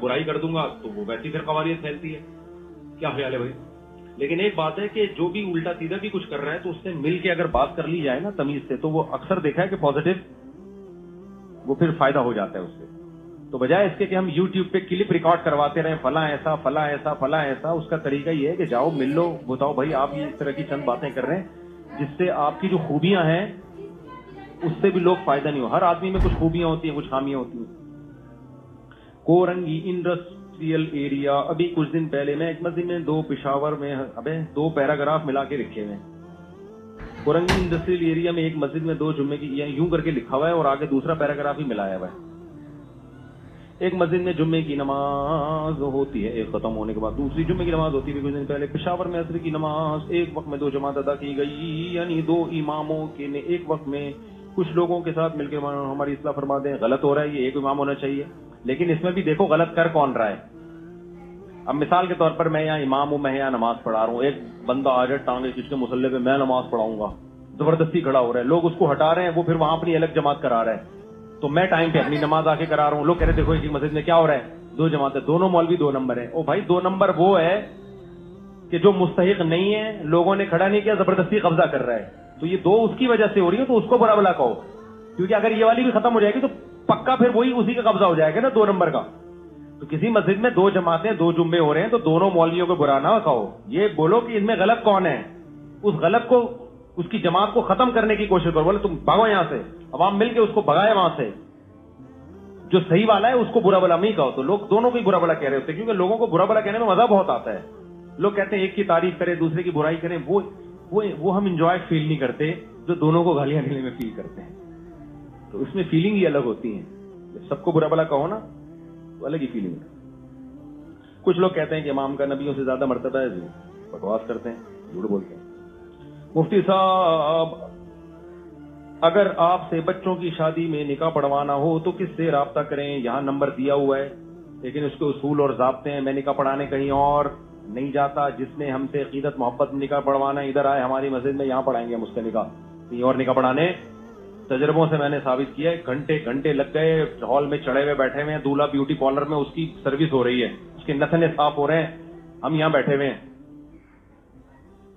برائی کر دوں گا تو وہ ویسی پھر قواریت پھیلتی ہے. کیا خیال ہے بھائی؟ لیکن ایک بات ہے کہ جو بھی الٹا سیدھا بھی کچھ کر رہا ہے تو اس سے مل کے اگر بات کر لی جائے نا تمیز سے, تو وہ اکثر دیکھا ہے کہ پازیٹو وہ پھر فائدہ ہو جاتا ہے اس سے. تو بجائے اس کے کہ ہم یوٹیوب پہ کلپ ریکارڈ کرواتے رہیں فلاں ایسا فلاں ایسا فلاں ایسا, اس کا طریقہ یہ ہے کہ جاؤ مل لو, بتاؤ بھائی آپ یہ اس طرح کی چند باتیں کر رہے ہیں جس سے آپ کی جو خوبیاں ہیں اس سے بھی لوگ فائدہ نہیں ہو. ہر آدمی میں کچھ خوبیاں ہوتی ہیں, کچھ خامیاں ہوتی ہیں. کورنگی انڈسٹریل ایریا, ابھی کچھ دن پہلے میں ایک مسجد میں پشاور میں 2 پیراگراف ملا کے لکھے ہوئے ہیں. کورنگی انڈسٹریل ایریا میں ایک مسجد میں 2 جمعے کی یوں کر کے لکھا ہوا ہے اور آگے دوسرا پیراگراف ہی ملایا ہوا ہے. ایک مسجد میں جمعے کی نماز ہوتی ہے, ایک ختم ہونے کے بعد دوسری جمعے کی نماز ہوتی ہے. کچھ دن پہلے پشاور میں عصر کی نماز ایک وقت میں 2 جماعت ادا کی گئی, یعنی 2 اماموں کے نے ایک وقت میں کچھ لوگوں کے ساتھ مل کے ہماری اصلاح فرما دیں. غلط ہو رہا ہے, یہ ایک امام ہونا چاہیے, لیکن اس میں بھی دیکھو غلط کر کون رہا ہے. اب مثال کے طور پر میں یہاں امام ہوں, میں یہاں نماز پڑھا رہا ہوں, ایک بندہ آ جائے ٹانگے کس کے مسلح پہ میں نماز پڑھاؤں گا, زبردستی کھڑا ہو رہا ہے, لوگ اس کو ہٹا رہے ہیں, وہ پھر وہاں اپنی الگ جماعت کرا رہا ہے. تو میں ٹائم پہ اپنی نماز آ کے کرا رہا ہوں, لوگ کہہ رہے دیکھو ایک مسجد میں کیا ہو رہا ہے, 2 جماعتیں, دونوں مولوی 2 نمبر ہیں. او بھائی 2 نمبر وہ ہے کہ جو مستحق نہیں ہے, لوگوں نے کھڑا نہیں کیا, زبردستی قبضہ کر رہا ہے, تو یہ 2 اس کی وجہ سے ہو رہی ہے, تو اس کو برا بلا کہو, کیونکہ اگر یہ والی بھی ختم ہو جائے گی تو پکا پھر وہی اسی کا قبضہ ہو جائے گا نا 2 نمبر کا. تو کسی مسجد میں 2 جماعتیں 2 جمعے ہو رہے ہیں تو دونوں مولویوں کو برا نہ کہو, یہ بولو کہ ان میں غلط کون ہے, اس غلط کو اس کی جماعت کو ختم کرنے کی کوشش کرو. بولے تم بھاگو یہاں سے, عوام مل کے اس کو بھگائے وہاں سے, جو صحیح والا ہے اس کو برا بلا نہیں کہو. تو لوگ دونوں کو ہی برا بلا کہہ رہے ہوتے ہیں, کیونکہ لوگوں کو برا بلا کہنے میں مزہ بہت آتا ہے. لوگ کہتے ہیں ایک کی تعریف کریں دوسرے کی برائی کریں, وہ ہم انجوائے فیل نہیں کرتے جو دونوں کو گالیاں دینے میں فیل کرتے ہیں. تو اس میں فیلنگ ہی الگ ہوتی ہیں. جب سب کو برا بلا کہو نا تو الگ ہی فیلنگ ہے. کچھ لوگ کہتے ہیں کہ امام کا نبیوں سے زیادہ مرتبہ ہے, بکواس کرتے ہیں, جھوٹ بولتے ہیں. مفتی صاحب, اگر آپ سے بچوں کی شادی میں نکاح پڑھوانا ہو تو کس سے رابطہ کریں؟ یہاں نمبر دیا ہوا ہے لیکن اس کے اصول اور ضابطے ہیں. میں نکاح پڑھانے کہیں اور نہیں جاتا, جس نے ہم سے عقیدت محبت میں نکاح پڑھوانا ہے ادھر آئے ہماری مسجد میں, یہاں پڑھائیں گے ہم اس کا نکاح. کہیں اور نکاح پڑھانے تجربوں سے میں نے ثابت کیا ہے, گھنٹے لگ گئے, ہال میں چڑھے ہوئے بیٹھے ہوئے ہیں, دولہا بیوٹی پارلر میں اس کی سروس ہو رہی ہے, اس کے نتنے صاف ہو رہے ہیں, ہم یہاں بیٹھے ہوئے ہیں,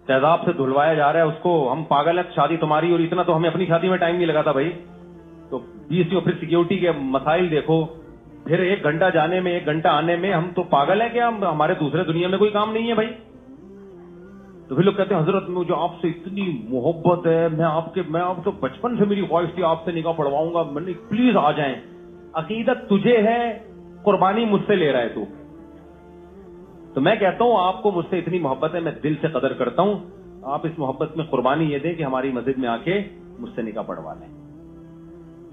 تیزاب سے دھلوایا جا رہا ہے اس کو. ہم پاگل ہیں, شادی تمہاری, اور اتنا تو ہمیں اپنی شادی میں ٹائم نہیں لگا تھا بھائی. تو 20 پھر سیکیورٹی کے مسائل دیکھو, پھر 1 گھنٹہ جانے میں 1 گھنٹہ آنے میں, ہم تو پاگل ہیں کیا؟ ہمارے دوسرے دنیا میں کوئی کام نہیں ہے بھائی. تو پھر لوگ کہتے ہیں حضرت مجھے آپ سے اتنی محبت ہے, میں آپ تو بچپن سے میری خواہش تھی آپ سے نکاح پڑھواؤں گا, میں نے پلیز آ جائیں. عقیدت تجھے ہے, قربانی مجھ سے لے رہا ہے تو میں کہتا ہوں آپ کو مجھ سے اتنی محبت ہے, میں دل سے قدر کرتا ہوں, آپ اس محبت میں قربانی یہ دیں کہ ہماری مسجد میں آ کے مجھ سے نکاح پڑھوا لیں.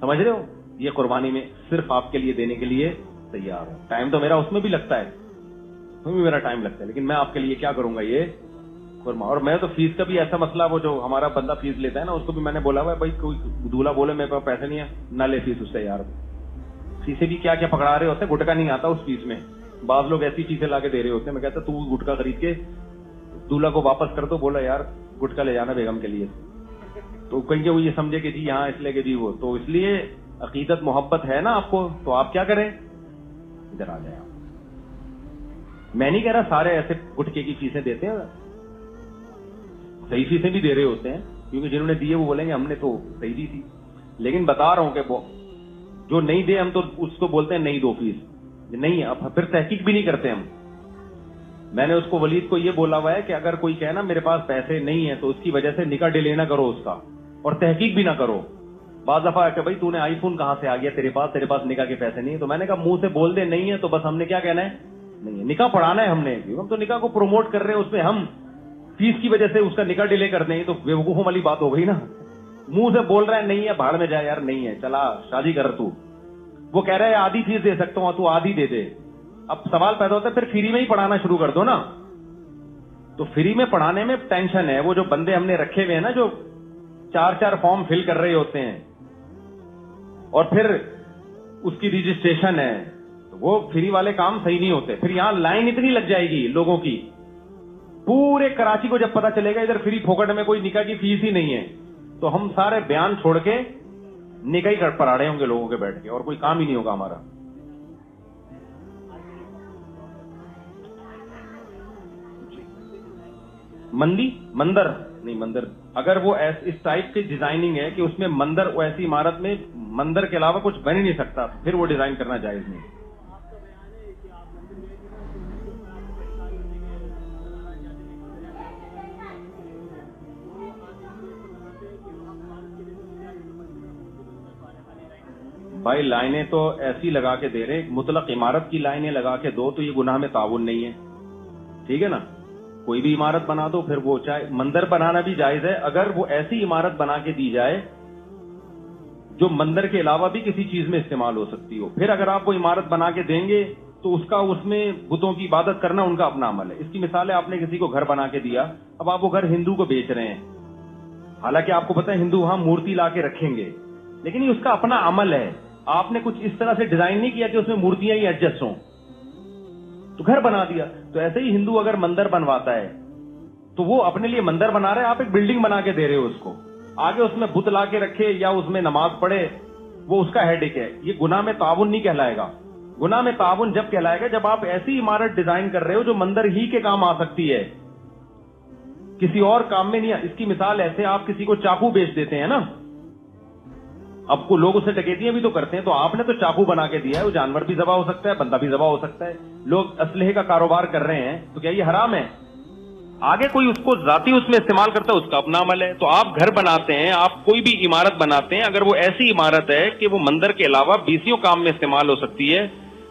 سمجھ رہے ہو؟ یہ قربانی میں صرف آپ کے لیے دینے کے لیے تیار ہوں. ٹائم تو میرا اس میں بھی لگتا ہے, اس میں بھی میرا ٹائم لگتا ہے, لیکن میں آپ کے لیے کیا کروں گا یہ قربان. اور میں تو فیس کا بھی ایسا مسئلہ, وہ جو ہمارا بندہ فیس لیتا ہے نا, اس کو بھی میں نے بولا ہوا ہے بھائی کوئی دولہا بولے میرے پاس پیسے نہیں ہے, نہ لے فیس اس سے یار. فیسیں بھی کیا کیا پکڑا رہے ہوتے ہیں, گٹکا نہیں آتا اس فیس میں. بعض لوگ ایسی چیزیں لا کے دے رہے ہوتے ہیں, میں کہتا تو گٹکا خرید کے دولہا کو واپس کر دو. بولا یار گٹکا لے جانا بیگم کے لیے, تو کہیں گے وہ یہ سمجھے کہ جی یہاں اس لیے کہ جی وہ, تو اس لیے عقیدت محبت ہے نا آپ کو, تو آپ کیا کریں, ادھر آ جائیں. میں نہیں کہہ رہا سارے ایسے گٹکے کی فیسیں دیتے ہیں, صحیح فیسیں بھی دے رہے ہوتے ہیں, کیونکہ جنہوں نے دیے وہ بولیں گے ہم نے تو صحیح دی تھی. لیکن بتا رہا ہوں کہ وہ جو نہیں دے ہم تو اس کو بولتے ہیں نہیں دو فیس, نہیں, اب پھر تحقیق بھی نہیں کرتے ہم. میں نے اس کو ولید کو یہ بولا ہوا ہے کہ اگر کوئی کہے نا میرے پاس پیسے نہیں ہیں تو اس کی وجہ سے نکاح ڈیلے نہ کرو اس کا, اور تحقیق بھی نہ کرو. بعض دفعہ کہ بھائی تو نے آئی فون کہاں سے آ گیا تیرے پاس نکاح کے پیسے نہیں. تو میں نے کہا منہ سے بول دے نہیں ہے تو بس ہم نے کیا کہنا ہے, نہیں ہے. نکاح پڑھانا ہے ہم نے, ہم تو نکاح کو پروموٹ کر رہے ہیں, اس میں ہم فیس کی وجہ سے اس کا نکاح ڈیلے کر دیں تو بیوقوفوں والی بات ہو گئی نا. منہ سے بول رہا ہے نہیں ہے, بھاڑ میں جائے یار, نہیں ہے, چلا شادی کر تو. وہ کہہ رہا ہے آدھی فیس دے سکتا ہوں, تو آدھی دے دے. اب سوال پیدا ہوتا ہے پھر فری میں ہی پڑھانا شروع کر دو نا. تو فری میں پڑھانے میں ٹینشن ہے. وہ جو بندے ہم نے رکھے ہوئے ہیں نا, جو 4 فارم فل کر رہے ہوتے ہیں اور پھر اس کی رجسٹریشن ہے, تو وہ فری والے کام صحیح نہیں ہوتے. پھر یہاں لائن اتنی لگ جائے گی لوگوں کی, پورے کراچی کو جب پتا چلے گا ادھر فری پھوکٹ میں کوئی نکاح کی فیس ہی نہیں ہے, تو ہم سارے بیان چھوڑ کے نکاح ہی پڑھا رہے ہوں گے لوگوں کے بیٹھ کے, اور کوئی کام ہی نہیں ہوگا ہمارا. مندی مندر نہیں مندر اگر وہ اس ٹائپ کی ڈیزائننگ ہے کہ اس میں مندر ایسی عمارت میں مندر کے علاوہ کچھ بن ہی نہیں سکتا پھر وہ ڈیزائن کرنا جائز نہیں. بھائی لائنیں تو ایسی لگا کے دے رہے مطلق عمارت کی لائنیں لگا کے دو تو یہ گناہ میں تعاون نہیں ہے. ٹھیک ہے نا, کوئی بھی عمارت بنا دو پھر وہ چاہے مندر بنانا بھی جائز ہے اگر وہ ایسی عمارت بنا کے دی جائے جو مندر کے علاوہ بھی کسی چیز میں استعمال ہو سکتی ہو. پھر اگر آپ وہ عمارت بنا کے دیں گے تو اس میں بتوں کی عبادت کرنا ان کا اپنا عمل ہے. اس کی مثال ہے آپ نے کسی کو گھر بنا کے دیا, اب آپ وہ گھر ہندو کو بیچ رہے ہیں, حالانکہ آپ کو پتا ہے ہندو وہاں مورتی لا کے رکھیں گے لیکن یہ اس کا اپنا عمل ہے. آپ نے کچھ اس طرح سے ڈیزائن نہیں کیا کہ اس میں مورتیاں ہی ایڈجسٹ ہوں تو گھر بنا دیا. تو ایسے ہی ہندو اگر مندر بنواتا ہے تو وہ اپنے لیے مندر بنا رہا ہے, آپ ایک بلڈنگ بنا کے دے رہے ہو اس کو, آگے اس میں بت لا کے رکھے یا اس میں نماز پڑھے وہ اس کا ہیڈک ہے. یہ گناہ میں تعاون نہیں کہلائے گا. گناہ میں تعاون جب کہلائے گا جب آپ ایسی عمارت ڈیزائن کر رہے ہو جو مندر ہی کے کام آ سکتی ہے, کسی اور کام میں نہیں. اس کی مثال ایسے آپ کسی کو چاقو بیچ دیتے ہیں نا, اب کو لوگ اسے ڈکیتیاں بھی تو کرتے ہیں, تو آپ نے تو چاقو بنا کے دیا ہے, وہ جانور بھی ذبح ہو سکتا ہے, بندہ بھی ذبح ہو سکتا ہے. لوگ اسلحے کا کاروبار کر رہے ہیں تو کیا یہ حرام ہے؟ آگے کوئی اس کو ذاتی اس میں استعمال کرتا ہے اس کا اپنا عمل ہے. تو آپ گھر بناتے ہیں, آپ کوئی بھی عمارت بناتے ہیں, اگر وہ ایسی عمارت ہے کہ وہ مندر کے علاوہ 20 کام میں استعمال ہو سکتی ہے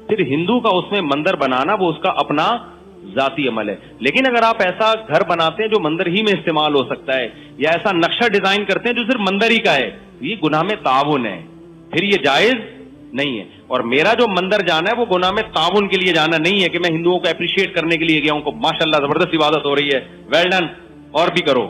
پھر ہندو کا اس میں مندر بنانا وہ اس کا اپنا ذاتی عمل ہے. لیکن اگر آپ ایسا گھر بناتے ہیں جو مندر ہی میں استعمال ہو سکتا ہے یا ایسا نقشہ ڈیزائن کرتے ہیں جو صرف مندر ہی کا ہے, یہ گناہ میں تعاون ہے, پھر یہ جائز نہیں ہے. اور میرا جو مندر جانا ہے وہ گناہ میں تعاون کے لیے جانا نہیں ہے کہ میں ہندوؤں کو اپریشیٹ کرنے کے لیے گیا ہوں, ماشاءاللہ زبردست عبادت ہو رہی ہے, ویل ڈن, اور بھی کرو.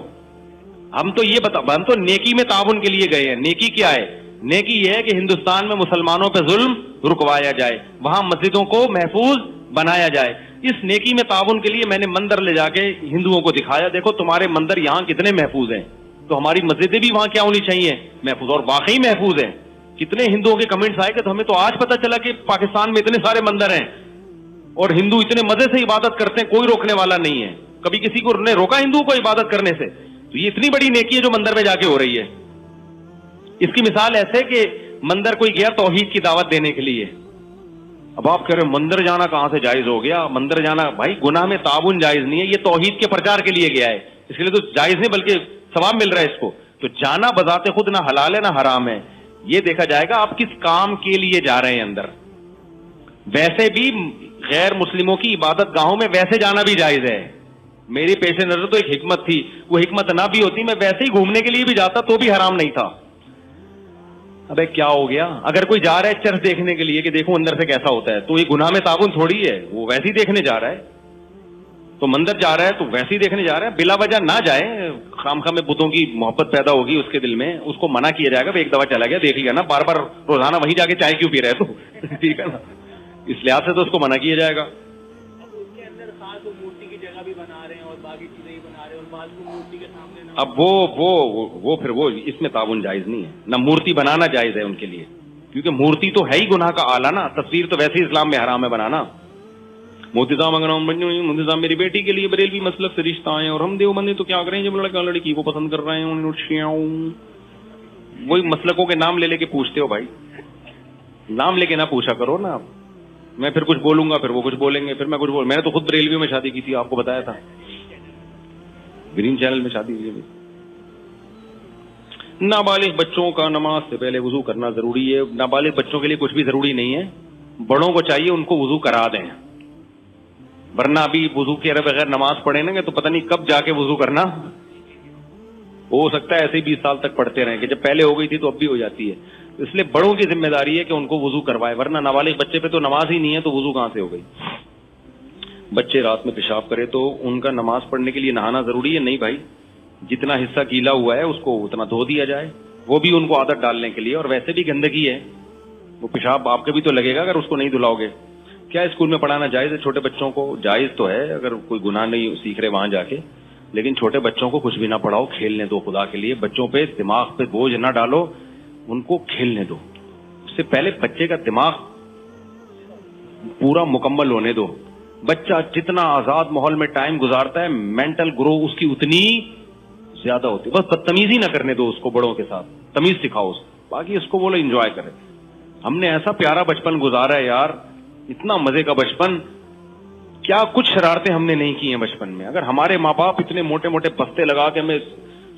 ہم تو نیکی میں تعاون کے لیے گئے ہیں. نیکی کیا ہے؟ نیکی یہ ہے کہ ہندوستان میں مسلمانوں پہ ظلم رکوایا جائے, وہاں مسجدوں کو محفوظ بنایا جائے. اس نیکی میں تعاون کے لیے میں نے مندر لے جا کے ہندوؤں کو دکھایا, دیکھو تمہارے مندر یہاں کتنے محفوظ ہیں, تو ہماری مسجدیں بھی وہاں کیا ہونی چاہیے؟ محفوظ. اور واقعی محفوظ ہیں. کتنے ہندوؤں کے کمنٹس آئے کہ تو ہمیں تو آج پتہ چلا کہ پاکستان میں اتنے سارے مندر ہیں اور ہندو اتنے مزے سے عبادت کرتے ہیں, کوئی روکنے والا نہیں ہے. کبھی کسی کو نے روکا ہندو کو عبادت کرنے سے؟ تو یہ اتنی بڑی نیکی ہے جو مندر میں جا کے ہو رہی ہے. اس کی مثال ایسے کہ مندر کوئی گیا توحید کی دعوت دینے کے لیے, اب آپ کہہ رہے ہیں مندر جانا کہاں سے جائز ہو گیا؟ مندر جانا بھائی گناہ میں تعاون جائز نہیں ہے, یہ توحید کے پرچار کے لیے گیا ہے, اس کے لیے تو جائز نہیں بلکہ ثواب مل رہا ہے اس کو. تو جانا بذات خود نہ حلال ہے نہ حرام ہے, یہ دیکھا جائے گا آپ کس کام کے لیے جا رہے ہیں اندر. ویسے بھی غیر مسلموں کی عبادت گاہوں میں ویسے جانا بھی جائز ہے. میری پیش نظر تو ایک حکمت تھی, وہ حکمت نہ بھی ہوتی میں ویسے ہی گھومنے کے لیے بھی جاتا تو بھی حرام نہیں تھا. ابے کیا ہو گیا؟ اگر کوئی جا رہا ہے چرچ دیکھنے کے لیے کہ دیکھو اندر سے کیسا ہوتا ہے, تو یہ گناہ میں تعاون تھوڑی ہے, وہ ویسے ہی دیکھنے جا رہا ہے. تو مندر جا رہا ہے تو ویسے ہی دیکھنے جا رہا ہے, بلا وجہ نہ جائے. خامخواہ میں بتوں کی محبت پیدا ہوگی اس کے دل میں, اس کو منع کیا جائے گا, ایک دفعہ چلا گیا دیکھ لیا نا, بار بار روزانہ وہیں جا کے چائے کیوں پی رہے تو ٹھیک ہے نا, اس لحاظ سے تو اس کو منع کیا جائے گا. اب وہ پھر وہ اس میں تعاون جائز نہیں ہے, نہ مورتی بنانا جائز ہے ان کے لیے, کیونکہ مورتی تو ہے ہی گناہ کا آلہ نا. تصویر تو ویسے ہی اسلام میں حرام ہے بنانا. مفتی صاحب اگر مفتی صاحب میری بیٹی کے لیے بریلوی مسلک سے رشتہ آئے اور ہم دیوبندی تو کیا کریں جب لڑکا لڑکی کو پسند کر رہے ہیں. وہی مسلکوں کے نام لے کے پوچھتے ہو بھائی, نام لے کے نہ پوچھا کرو نا. میں پھر کچھ بولوں گا پھر وہ کچھ بولیں گے, پھر میں کچھ میں نے تو خود بریلوی میں شادی کی تھی, آپ کو بتایا تھا, گرین چینل میں شادی ہوئی. نابالغ بچوں کا نماز سے پہلے وضو کرنا ضروری ہے. نابالغ بچوں کے لیے کچھ بھی ضروری نہیں ہے, بڑوں کو چاہیے ان کو وضو کرا دیں, ورنہ ابھی وضو کے بغیر نماز پڑھیں گے تو پتہ نہیں کب جا کے وضو کرنا ہو سکتا ہے. ایسے ہی 20 سال تک پڑھتے رہیں کہ جب پہلے ہو گئی تھی تو اب بھی ہو جاتی ہے. اس لیے بڑوں کی ذمہ داری ہے کہ ان کو وضو کروائے, ورنہ نابالغ بچے پہ تو نماز ہی نہیں ہے تو وضو کہاں سے ہو گئی. بچے رات میں پیشاب کرے تو ان کا نماز پڑھنے کے لیے نہانا ضروری ہے؟ نہیں بھائی, جتنا حصہ گیلا ہوا ہے اس کو اتنا دھو دیا جائے, وہ بھی ان کو عادت ڈالنے کے لیے. اور ویسے بھی گندگی ہے, وہ پیشاب آپ کے بھی تو لگے گا اگر اس کو نہیں دھلاؤ گے. کیا اسکول میں پڑھانا جائز ہے چھوٹے بچوں کو؟ جائز تو ہے اگر کوئی گناہ نہیں سیکھ رہے وہاں جا کے, لیکن چھوٹے بچوں کو کچھ بھی نہ پڑھاؤ, کھیلنے دو خدا کے لیے. بچوں پہ دماغ پہ بوجھ نہ ڈالو, ان کو کھیلنے دو. اس سے پہلے بچے کا دماغ پورا مکمل ہونے دو. بچہ جتنا آزاد ماحول میں ٹائم گزارتا ہے مینٹل گرو اس کی اتنی زیادہ ہوتی ہے. بس بدتمیزی نہ کرنے دو اس کو, بڑوں کے ساتھ تمیز سکھاؤ اس کو, باقی اس کو بولو انجوائے کرے. ہم نے ایسا پیارا بچپن گزارا ہے یار, اتنا مزے کا بچپن, کیا کچھ شرارتیں ہم نے نہیں کی ہیں بچپن میں. اگر ہمارے ماں باپ اتنے موٹے موٹے بستے لگا کے ہمیں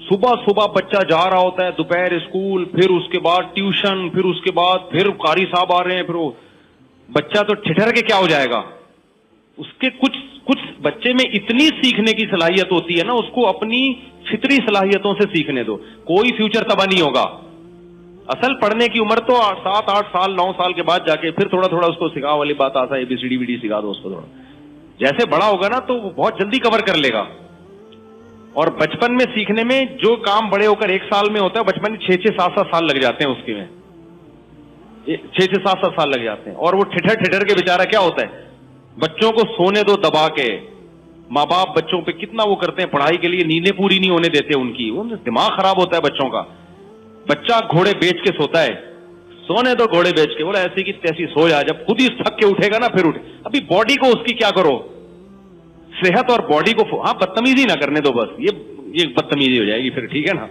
صبح صبح بچہ جا رہا ہوتا ہے, دوپہر اسکول, پھر اس کے بعد ٹیوشن, پھر اس کے بعد پھر قاری صاحب آ رہے ہیں, پھر وہ بچہ تو ٹھٹر کے کیا ہو جائے گا. اس کے کچھ بچے میں اتنی سیکھنے کی صلاحیت ہوتی ہے نا, اس کو اپنی فطری صلاحیتوں سے سیکھنے دو, کوئی فیوچر تباہ نہیں ہوگا. اصل پڑھنے کی عمر تو 7-8 سال 9 سال کے بعد جا کے پھر تھوڑا تھوڑا اس کو سکھا والی بات آتا ہے, ABCD ویڈی سکھا دو اس کو تھوڑا. جیسے بڑا ہوگا نا تو وہ بہت جلدی کور کر لے گا. اور بچپن میں سیکھنے میں جو کام بڑے ہو کر 1 سال میں ہوتا ہے, بچپن میں 6-7 سال لگ جاتے ہیں اس کے میں, 6-7 سال لگ جاتے ہیں. اور وہ ٹھٹر کے بیچارہ کیا ہوتا ہے, بچوں کو سونے دو دبا کے. ماں باپ بچوں پہ کتنا وہ کرتے ہیں, پڑھائی کے لیے نیندیں پوری نہیں ہونے دیتے ان کی, وہ دماغ خراب ہوتا ہے بچوں کا. بچہ گھوڑے بیچ کے سوتا ہے, سونے دو گھوڑے بیچ کے, بولا ایسی کی تیسی سو جا, جب خود ہی تھک کے اٹھے گا نا پھر اٹھے. ابھی باڈی کو اس کی کیا کرو, صحت اور باڈی کو, ہاں بدتمیزی نہ کرنے دو بس, یہ بدتمیزی ہو جائے گی پھر, ٹھیک ہے نا,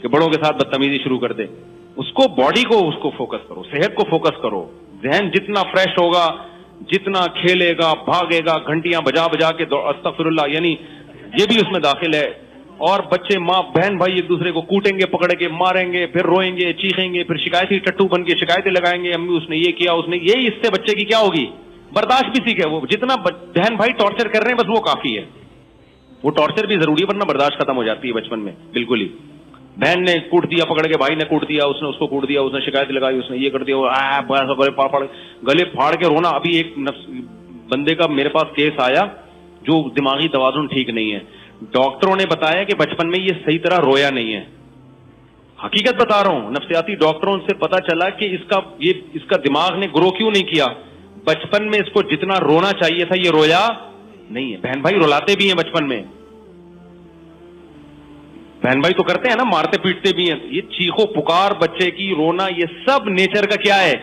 کہ بڑوں کے ساتھ بدتمیزی شروع کر دے. اس کو باڈی کو اس کو فوکس کرو, صحت کو فوکس کرو. ذہن جتنا فریش ہوگا, جتنا کھیلے گا, بھاگے گا, گھنٹیاں بجا بجا کے استغفر اللہ, یعنی یہ بھی اس میں داخل ہے. اور بچے ماں بہن بھائی ایک دوسرے کو کوٹیں گے, پکڑ کے ماریں گے, پھر روئیں گے, چیخیں گے, پھر شکایتی ٹٹو بن کے شکایتیں لگائیں گے, امی اس نے یہ کیا, اس نے یہ, اس سے بچے کی کیا ہوگی, برداشت بھی سیکھے. وہ جتنا بہن بھائی ٹارچر کر رہے ہیں بس وہ کافی ہے. وہ ٹارچر بھی ضروری ہے ورنہ برداشت ختم ہو جاتی ہے بچپن میں بالکل ہی. بہن نے کوٹ دیا پکڑ کے, بھائی نے کوٹ دیا, اس نے اس کو کوٹ دیا, اس نے شکایت لگائی, اس نے یہ کر دیا, گلے پھاڑ کے رونا. ابھی ایک بندے کا میرے پاس کیس آیا جو دماغی توازن ٹھیک نہیں ہے. ڈاکٹروں نے بتایا کہ بچپن میں یہ صحیح طرح رویا نہیں ہے. حقیقت بتا رہا ہوں, نفسیاتی ڈاکٹروں سے پتا چلا کہ اس کا دماغ نے گرو کیوں نہیں کیا. بچپن میں اس کو جتنا رونا چاہیے تھا یہ رویا نہیں ہے. بہن بھائی رلاتے بھی ہیں بچپن میں, بہن بھائی تو کرتے ہیں نا, مارتے پیٹتے بھی ہیں. یہ چیخو پکار بچے کی, رونا, یہ سب نیچر کا کیا ہے,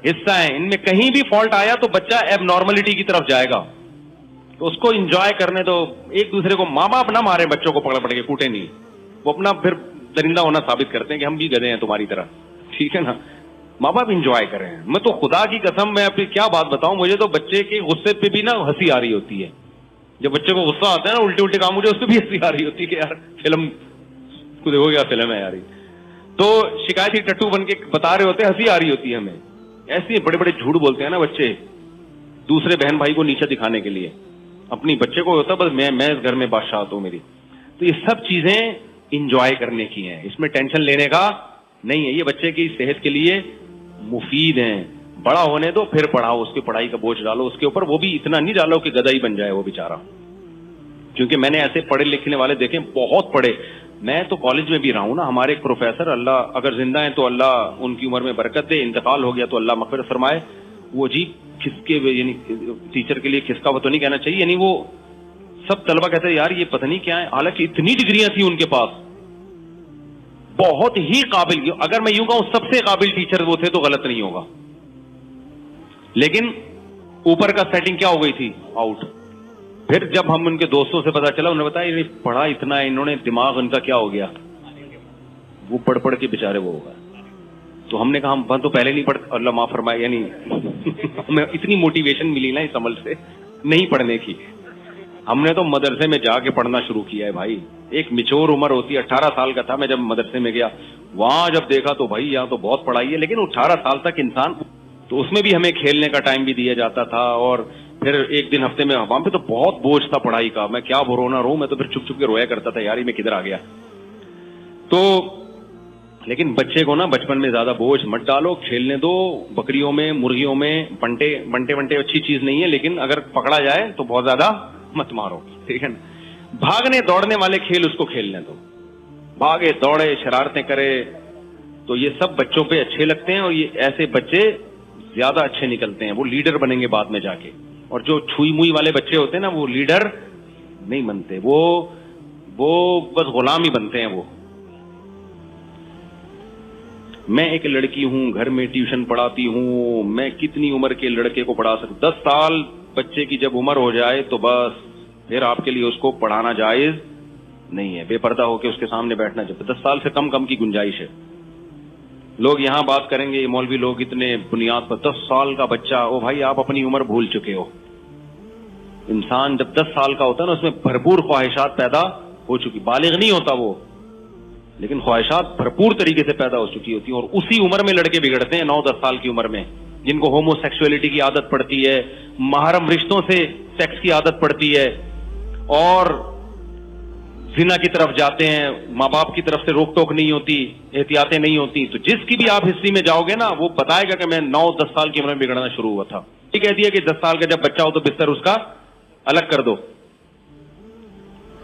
حصہ ہے. ان میں کہیں بھی فالٹ آیا تو بچہ ایب نارملٹی کی طرف جائے گا. تو اس کو انجوائے کرنے دو. ایک دوسرے کو, ماں باپ نہ مارے بچوں کو پکڑ پڑ کے, کوٹے نہیں, وہ اپنا پھر درندہ ہونا ثابت کرتے ہیں کہ ہم بھی گدھے ہیں تمہاری طرح, ٹھیک ہے نا. ماں باپ انجوائے کریں. میں تو خدا کی قسم میں اپنی کیا بات بتاؤں, مجھے تو بچے کے غصے پہ بھی نا ہنسی آ رہی ہوتی ہے. جب بچے کو غصہ آتا ہے نا, الٹے کام, مجھے اس پہ بھی ہنسی آ رہی ہوتی ہے کہ یار فلم کو دیکھو کیا فلم ہے یار. تو شکایتی ٹٹو بن کے بتا رہے ہوتے ہیں, ہنسی آ رہی ہوتی ہے ہمیں. ایسے بڑے بڑے جھوٹ بولتے ہیں نا بچے دوسرے بہن بھائی کو نیچے دکھانے کے لیے. اپنی بچے کو ہوتا بس میں اس گھر میں بادشاہ ہوں میری. تو یہ سب چیزیں انجوائے کرنے کی ہیں, اس میں ٹینشن لینے کا نہیں ہے. یہ بچے کی صحت کے لیے مفید ہیں. بڑا ہونے دو پھر پڑھاؤ, اس کی پڑھائی کا بوجھ ڈالو اس کے اوپر. وہ بھی اتنا نہیں ڈالو کہ گدھا ہی بن جائے وہ بیچارہ, کیونکہ میں نے ایسے پڑھے لکھنے والے دیکھے, بہت پڑھے. میں تو کالج میں بھی رہا ہوں نا. ہمارے ایک پروفیسر, اللہ اگر زندہ ہیں تو اللہ ان کی عمر میں برکت دے, انتقال ہو گیا تو اللہ مغفرت فرمائے. وہ جی کھسکے, یعنی ٹیچر کے لیے کھسکا وہ تو نہیں کہنا چاہیے, یعنی وہ سب طلبہ کہتے ہیں یار یہ پتہ نہیں کیا ہے, حالانکہ اتنی ڈگریاں تھیں ان کے پاس, بہت ہی قابل. اگر میں یوں کہوں سب سے قابل ٹیچر وہ تھے تو غلط نہیں ہوگا. لیکن اوپر کا سیٹنگ کیا ہو گئی تھی, آؤٹ. پھر جب ہم ان کے دوستوں سے پتا چلا, انہوں نے بتایا پڑھا اتنا ہے انہوں نے, دماغ ان کا کیا ہو گیا, وہ پڑھ پڑھ کے بےچارے وہ ہوگا. تو ہم نے کہا ہم تو پہلے نہیں پڑھتے, اللہ معاف فرمائے, یعنی ہمیں اتنی موٹیویشن ملی نا اس عمل سے نہیں پڑھنے کی. ہم نے تو مدرسے میں جا کے پڑھنا شروع کیا ہے بھائی. ایک میچور عمر ہوتی ہے, 18 سال کا تھا میں جب مدرسے میں گیا. وہاں جب دیکھا تو بھائی یہاں تو بہت پڑھائی ہے, لیکن 18 سال تک انسان, تو اس میں بھی ہمیں کھیلنے کا ٹائم بھی دیا جاتا تھا. اور پھر ایک دن ہفتے میں وہاں پہ تو بہت بوجھ تھا پڑھائی کا. میں کیا رونا رو, میں تو پھر چھپ چھپ کے رویا کرتا تھا یار میں کدھر آ گیا. تو لیکن بچے کو نا بچپن میں زیادہ بوجھ مت ڈالو, کھیلنے دو. بکریوں میں, مرغیوں میں بنٹے اچھی چیز نہیں ہے, لیکن اگر پکڑا جائے تو بہت زیادہ مت مارو, ٹھیک ہے نا. بھاگنے دوڑنے والے کھیل اس کو کھیلنے دو, بھاگے دوڑے شرارتیں کرے, تو یہ سب بچوں پہ اچھے لگتے ہیں. اور یہ ایسے بچے زیادہ اچھے نکلتے ہیں, وہ لیڈر بنیں گے بعد میں جا کے. اور جو چھوئی موئی والے بچے ہوتے ہیں نا وہ لیڈر نہیں بنتے, وہ بس غلام ہی بنتے ہیں. وہ میں ایک لڑکی ہوں, گھر میں ٹیوشن پڑھاتی ہوں, میں کتنی عمر کے لڑکے کو پڑھا سکتا, 10 سال بچے کی جب عمر ہو جائے تو بس پھر آپ کے لیے اس کو پڑھانا جائز نہیں ہے. بے پردہ ہو کے اس کے سامنے بیٹھنا چاہیے. 10 سال سے کم کی گنجائش ہے. لوگ یہاں بات کریں گے, یہ مولوی لوگ اتنے بنیاد پر 10 سال کا بچہ, او بھائی آپ اپنی عمر بھول چکے ہو. انسان جب 10 سال کا ہوتا ہے نا اس میں بھرپور خواہشات پیدا ہو چکی, بالغ نہیں ہوتا وہ, لیکن خواہشات بھرپور طریقے سے پیدا ہو چکی ہوتی ہیں. اور اسی عمر میں لڑکے بگڑتے ہیں, 9-10 سال کی عمر میں, جن کو ہومو سیکسولیٹی کی عادت پڑتی ہے, محرم رشتوں سے سیکس کی عادت پڑتی ہے, اور زنا کی طرف جاتے ہیں. ماں باپ کی طرف سے روک ٹوک نہیں ہوتی, احتیاطیں نہیں ہوتی. تو جس کی بھی آپ ہسٹری میں جاؤ گے نا, وہ بتائے گا کہ میں 9-10 سال کی عمر میں بگڑنا شروع ہوا تھا. یہ کہتی ہے کہ 10 سال کا جب بچہ ہو تو بستر اس کا الگ کر دو.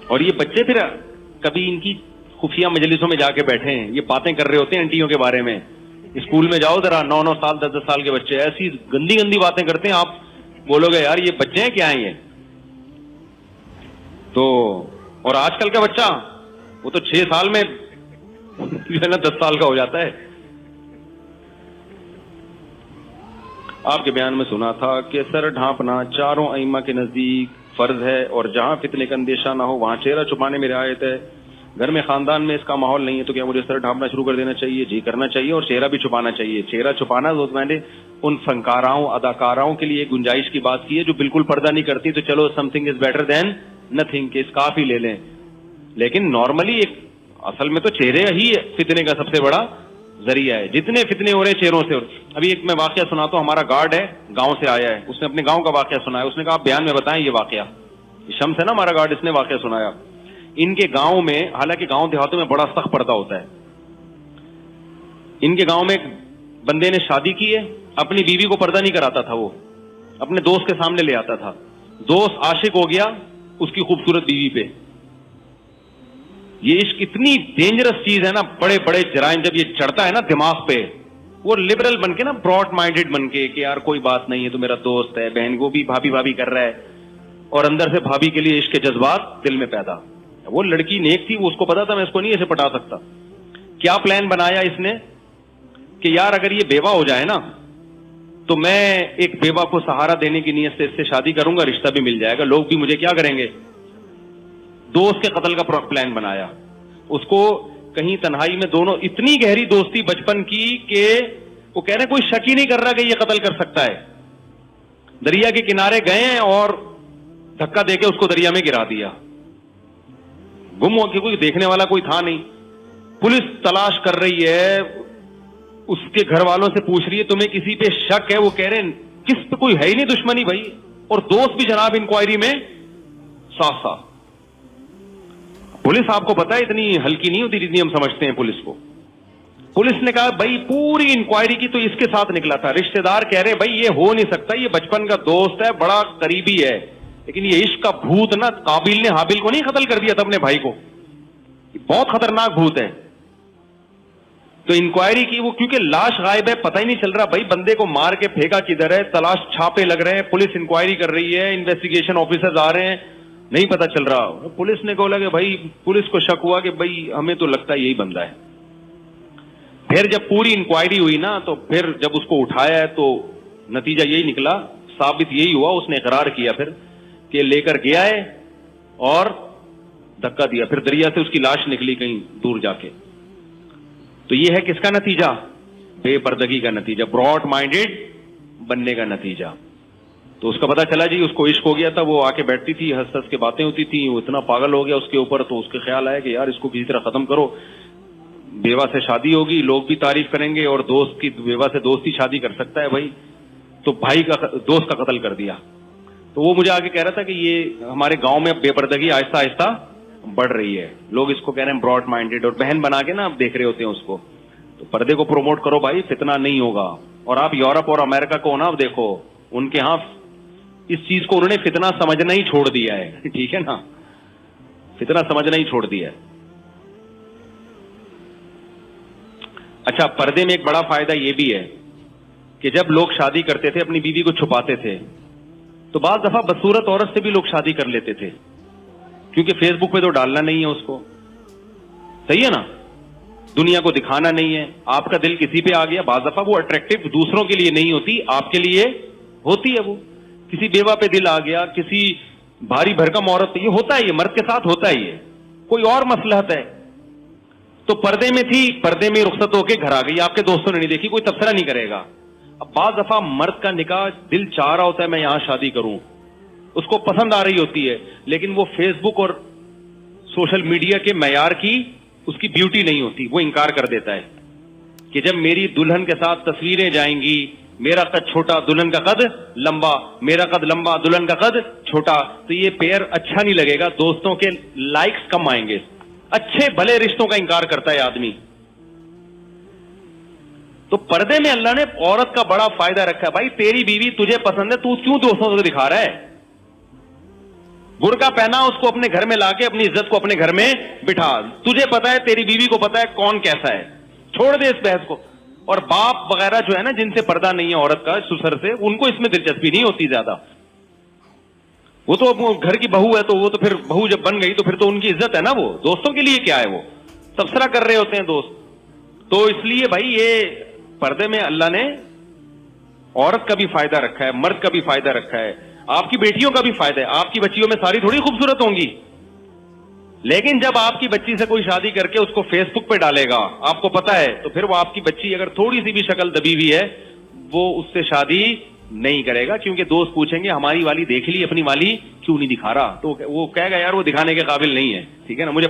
اور یہ بچے پھر کبھی ان کی خفیہ مجلسوں میں جا کے بیٹھے ہیں, یہ باتیں کر رہے ہوتے ہیں انٹیوں کے بارے میں. اسکول میں جاؤ ذرا, 9 سال 10 سال کے بچے ایسی گندی گندی باتیں کرتے ہیں, آپ بولو گے یار یہ بچے ہیں کیا ہیں یہ. تو اور آج کل کا بچہ وہ تو 6 سال میں جو ہے نا 10 سال کا ہو جاتا ہے. آپ کے بیان میں سنا تھا کہ سر ڈھانپنا چاروں ائمہ کے نزدیک فرض ہے, اور جہاں فتنے کا اندیشہ نہ ہو وہاں چہرہ چھپانے میں رعایت ہے. گھر میں خاندان میں اس کا ماحول نہیں ہے تو کیا مجھے سر ڈھانپنا شروع کر دینا چاہیے؟ جی کرنا چاہیے, اور چہرہ بھی چھپانا چاہیے. چہرہ چھپانا میں نے ان فنکاراؤں اداکاراؤں کے لیے گنجائش کی بات کی ہے جو بالکل پردہ نہیں کرتی, تو چلو some thing is better than nothing, کہ اسکارف ہی لے لیں. لیکن نارملی ایک اصل میں تو چہرے ہی فتنے کا سب سے بڑا ذریعہ ہے. جتنے فتنے ہو رہے ہیں چہروں سے. ابھی ایک میں واقعہ سناتا ہوں. ہمارا گارڈ ہے, گاؤں سے آیا ہے, اس نے اپنے گاؤں کا واقعہ سنایا. اس نے کہا آپ بیان میں بتائیں یہ واقعہ. شمس ہے نا ہمارا گارڈ, اس نے واقعہ سنایا. ان کے گاؤں میں, حالانکہ گاؤں دیہاتوں میں بڑا سخت پردہ ہوتا ہے, ان کے گاؤں میں ایک بندے نے شادی کی ہے, اپنی بیوی کو پردہ نہیں کراتا تھا, وہ اپنے دوست کے سامنے لے آتا تھا. دوست عاشق ہو گیا اس کی خوبصورت بیوی پہ. یہ عشق اتنی ڈینجرس چیز ہے نا, بڑے بڑے جرائم جب یہ چڑھتا ہے نا دماغ پہ, وہ لبرل بن کے نا, براڈ مائنڈیڈ بن کے کہ یار کوئی بات نہیں ہے, تو میرا دوست ہے, بہن کو بھی بھابھی بھابھی کر رہا ہے, اور اندر سے بھابھی کے لیے عشق کے جذبات دل میں پیدا. وہ لڑکی نیک تھی, وہ اس کو پتا تھا میں اس کو نہیں ایسے پٹا سکتا. کیا پلان بنایا اس نے کہ یار اگر یہ بیوہ ہو جائے نا تو میں ایک بیوہ کو سہارا دینے کی نیت سے اس سے شادی کروں گا, رشتہ بھی مل جائے گا, لوگ بھی مجھے کیا کریں گے. دوست کے قتل کا پلان بنایا. اس کو کہیں تنہائی میں, دونوں اتنی گہری دوستی بچپن کی کہ وہ کہہ رہے ہیں کوئی شک ہی نہیں کر رہا کہ یہ قتل کر سکتا ہے. دریا کے کنارے گئے اور دھکا دے کے اس کو دریا میں گرا دیا. گم ہو کے, کوئی دیکھنے والا کوئی تھا نہیں. پولیس تلاش کر رہی ہے, اس کے گھر والوں سے پوچھ رہی ہے تمہیں کسی پہ شک ہے؟ وہ کہہ رہے ہیں کس پہ کوئی ہے ہی نہیں دشمنی بھائی. اور دوست بھی جناب انکوائری میں صاف صاف. پولیس آپ کو پتا ہے اتنی ہلکی نہیں ہوتی جتنی ہم سمجھتے ہیں پولیس کو. پولیس نے کہا بھائی پوری انکوائری کی تو اس کے ساتھ نکلا تھا. رشتہ دار کہہ رہے بھائی یہ ہو نہیں سکتا, یہ بچپن کا دوست ہے, بڑا قریبی ہے, لیکن یہ عشق کا بھوت نا, قابیل نے حابیل کو نہیں قتل کر دیا تھا اپنے بھائی کو, بہت خطرناک بھوت ہے. تو انکوائری کی وہ, کیونکہ لاش غائب ہے, پتہ ہی نہیں چل رہا بھائی بندے کو مار کے پھینکا کدھر ہے. تلاش چھاپے لگ رہے ہیں, پولیس انکوائری کر رہی ہے, انویسٹیگیشن آفیسرز آ رہے ہیں, نہیں پتہ چل رہا. پولیس نے بولا کہ بھائی, پولیس کو شک ہوا کہ بھائی ہمیں تو لگتا ہے یہی بندہ ہے. پھر جب پوری انکوائری ہوئی نا, تو پھر جب اس کو اٹھایا ہے تو نتیجہ یہی نکلا, ثابت یہی ہوا, اس نے اقرار کیا پھر کہ لے کر گیا ہے اور دھکا دیا. پھر دریا سے اس کی لاش نکلی کہیں دور جا کے. تو یہ ہے کس کا نتیجہ؟ بے پردگی کا نتیجہ, براڈ مائنڈیڈ بننے کا نتیجہ. تو اس کا پتا چلا جی اس کو عشق ہو گیا تھا, وہ آ کے بیٹھتی تھی, ہنس ہنس کے باتیں ہوتی تھی, وہ اتنا پاگل ہو گیا اس کے اوپر, تو اس کے خیال آیا کہ یار اس کو کسی طرح ختم کرو. بیوہ سے شادی ہوگی, لوگ بھی تعریف کریں گے, اور دوست کی بیوہ سے دوست ہی شادی کر سکتا ہے بھائی. تو بھائی کا, دوست کا قتل کر دیا. تو وہ مجھے آگے کہہ رہا تھا کہ یہ ہمارے گاؤں میں بے پردگی آہستہ آہستہ بڑھ رہی ہے. لوگ اس کو کہہ رہے ہیں براڈ مائنڈیڈ, اور بہن بنا کے نا آپ دیکھ رہے ہوتے ہیں اس کو. تو پردے کو پروموٹ کرو بھائی, فتنہ نہیں ہوگا. اور آپ یورپ اور امریکہ کو نا دیکھو, ان کے ہاں اس چیز کو انہوں نے فتنہ سمجھنا ہی چھوڑ دیا ہے. ٹھیک ہے نا, فتنہ سمجھنا ہی چھوڑ دیا ہے. اچھا, پردے میں ایک بڑا فائدہ یہ بھی ہے کہ جب لوگ شادی کرتے تھے اپنی بیوی کو چھپاتے تھے, تو بعض دفعہ بدصورت عورت سے بھی لوگ شادی کر لیتے تھے, کیونکہ فیس بک پہ تو ڈالنا نہیں ہے اس کو. صحیح ہے نا, دنیا کو دکھانا نہیں ہے. آپ کا دل کسی پہ آ گیا, بعض دفعہ وہ اٹریکٹو دوسروں کے لیے نہیں ہوتی, آپ کے لیے ہوتی ہے وہ. کسی بیوہ پہ دل آ گیا, کسی بھاری بھرکم عورت پہ, یہ ہوتا ہے, یہ مرد کے ساتھ ہوتا ہی ہے. کوئی اور مصلحت ہے تو پردے میں تھی, پردے میں رخصت ہو کے گھر آ گئی, آپ کے دوستوں نے نہیں دیکھی, کوئی تبصرہ نہیں کرے گا. اب بعض دفعہ مرد کا نکاح دل چاہ رہا ہوتا ہے میں یہاں شادی کروں, اس کو پسند آ رہی ہوتی ہے, لیکن وہ فیس بک اور سوشل میڈیا کے معیار کی اس کی بیوٹی نہیں ہوتی, وہ انکار کر دیتا ہے کہ جب میری دلہن کے ساتھ تصویریں جائیں گی, میرا قد چھوٹا دلہن کا قد لمبا, میرا قد لمبا دلہن کا قد چھوٹا, تو یہ پیر اچھا نہیں لگے گا, دوستوں کے لائکس کم آئیں گے. اچھے بھلے رشتوں کا انکار کرتا ہے آدمی. تو پردے میں اللہ نے عورت کا بڑا فائدہ رکھا ہے. بھائی تیری بیوی تجھے پسند ہے, تو کیوں دوستوں کو دکھا رہا ہے؟ برقع پہنا, اس کو اپنے گھر میں لا کے اپنی عزت کو اپنے گھر میں بٹھا. تجھے پتا ہے, تیری بیوی کو پتا ہے کون کیسا ہے, چھوڑ دے اس بحث کو. اور باپ وغیرہ جو ہے نا, جن سے پردہ نہیں ہے عورت کا, سسر سے, ان کو اس میں دلچسپی نہیں ہوتی زیادہ. وہ تو گھر کی بہو ہے, تو وہ تو پھر بہو جب بن گئی تو پھر تو ان کی عزت ہے نا, وہ دوستوں کے لیے کیا ہے, وہ تبصرہ کر رہے ہوتے ہیں دوست. تو اس لیے بھائی یہ پردے میں اللہ نے عورت کا بھی فائدہ رکھا ہے, مرد کا بھی فائدہ رکھا ہے, آپ کی بیٹیوں کا بھی فائدہ ہے. آپ کی بچیوں میں ساری تھوڑی خوبصورت ہوں گی, لیکن جب آپ کی بچی سے کوئی شادی کر کے اس کو فیس بک پہ ڈالے گا, آپ کو پتا ہے, تو پھر وہ آپ کی بچی اگر تھوڑی سی بھی شکل دبی ہوئی ہے, وہ اس سے شادی نہیں کرے گا, کیونکہ دوست پوچھیں گے ہماری والی دیکھ لی, اپنی والی کیوں نہیں دکھا رہا, تو وہ کہے گا یار وہ دکھانے کے قابل نہیں ہے, ٹھیک ہے نا, مجھے